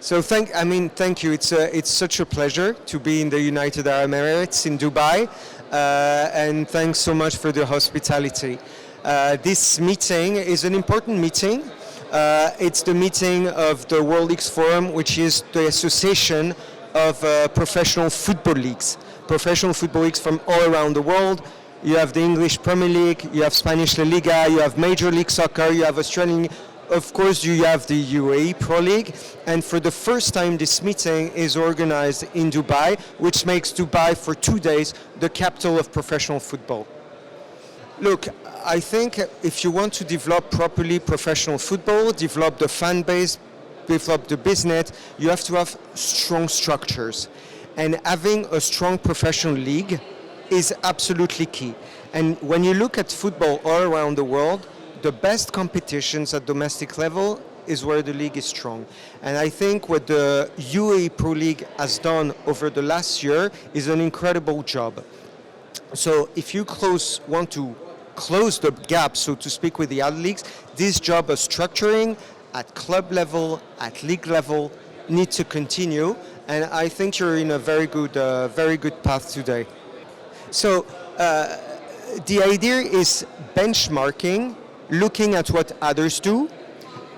So thank you. It's such a pleasure to be in the United Arab Emirates in Dubai, and thanks so much for the hospitality. This meeting is an important meeting. It's the meeting of the World Leagues Forum, which is the association of professional football leagues. Professional football leagues from all around the world. You have the English Premier League, you have Spanish La Liga, you have Major League Soccer, you have Australian. Of course, you have the UAE Pro League, and for the first time, this meeting is organized in Dubai, which makes Dubai for 2 days the capital of professional football. Look, I think if you want to develop properly professional football, develop the fan base, develop the business, you have to have strong structures. And having a strong professional league is absolutely key. And when you look at football all around the world, the best competitions at domestic level is where the league is strong. And I think what the UAE Pro League has done over the last year is an incredible job. So if you want to close the gap, so to speak, with the other leagues, this job of structuring at club level, at league level, needs to continue. And I think you're in a very good path today. So the idea is benchmarking, looking at what others do,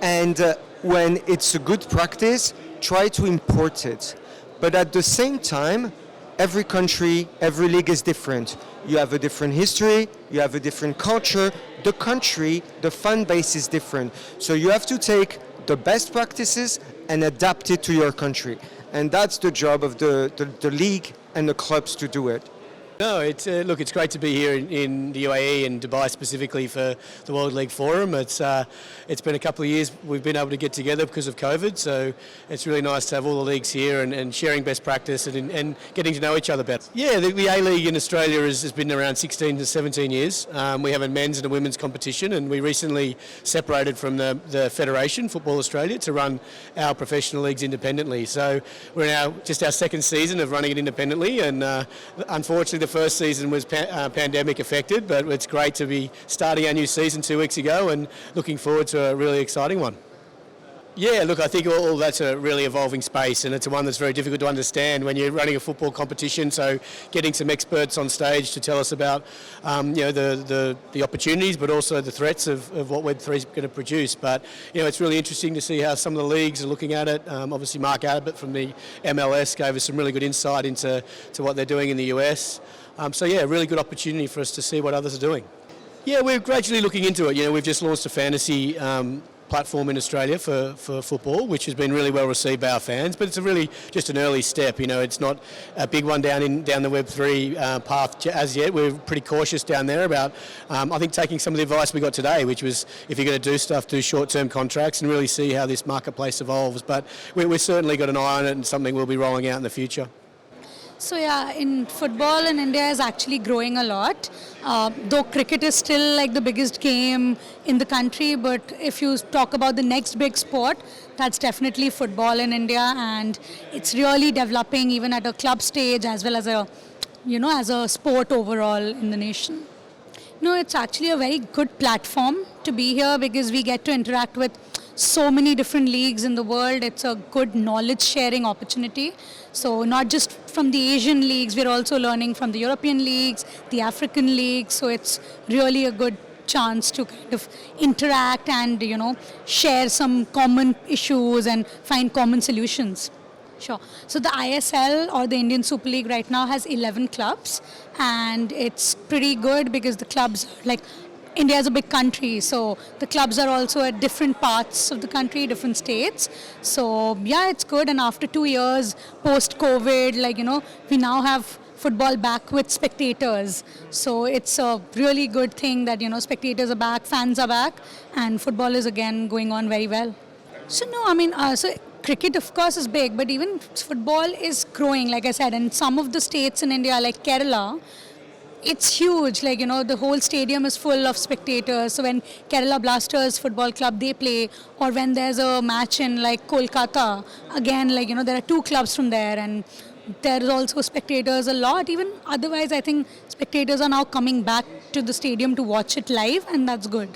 and when it's a good practice, try to import it. But at the same time, every country, every league is different. You have a different history, you have a different culture. The country, the fan base is different. So you have to take the best practices and adapt it to your country. And that's the job of the league and the clubs to do it. No, it's great to be here in the UAE and Dubai specifically for the World League Forum. It's been a couple of years we've been able to get together because of COVID, so it's really nice to have all the leagues here and sharing best practice and getting to know each other better. Yeah, the A-League in Australia has been around 16 to 17 years. We have a men's and a women's competition, and we recently separated from the Federation, Football Australia, to run our professional leagues independently. So we're now just our second season of running it independently, and unfortunately the first season was pandemic affected, but it's great to be starting our new season 2 weeks ago and looking forward to a really exciting one. Yeah, look, I think all that's a really evolving space, and it's one that's very difficult to understand when you're running a football competition. So getting some experts on stage to tell us about the opportunities, but also the threats of what Web3 is going to produce. But it's really interesting to see how some of the leagues are looking at it. Obviously, Mark Abbott from the MLS gave us some really good insight into what they're doing in the US. So yeah, a really good opportunity for us to see what others are doing. Yeah, we're gradually looking into it. We've just launched a fantasy platform in Australia for football, which has been really well received by our fans, but it's really just an early step. It's not a big one down the Web3 path as yet. We're pretty cautious down there about, I think, taking some of the advice we got today, which was if you're going to do stuff, do short-term contracts and really see how this marketplace evolves. But we've certainly got an eye on it and something we'll be rolling out in the future. So yeah, in football in India is actually growing a lot. Though cricket is still like the biggest game in the country, but if you talk about the next big sport, that's definitely football in India, and it's really developing even at a club stage as well as as a sport overall in the nation. It's actually a very good platform to be here because we get to interact with so many different leagues in the world. It's a good knowledge sharing opportunity. So not just from the Asian leagues, we're also learning from the European leagues, the African leagues. So it's really a good chance to kind of interact and, share some common issues and find common solutions. Sure. So the ISL or the Indian Super League right now has 11 clubs, and it's pretty good because the clubs, India is a big country, so the clubs are also at different parts of the country, different states. So yeah, it's good. And after 2 years post-COVID, we now have football back with spectators. So it's a really good thing that, spectators are back, fans are back, and football is again going on very well. So so cricket of course is big, but even football is growing, like I said, and some of the states in India like Kerala, it's huge, the whole stadium is full of spectators. So when Kerala Blasters Football Club, they play, or when there's a match in Kolkata, again, there are 2 clubs from there, and there is also spectators a lot. Even otherwise, I think spectators are now coming back to the stadium to watch it live, and that's good.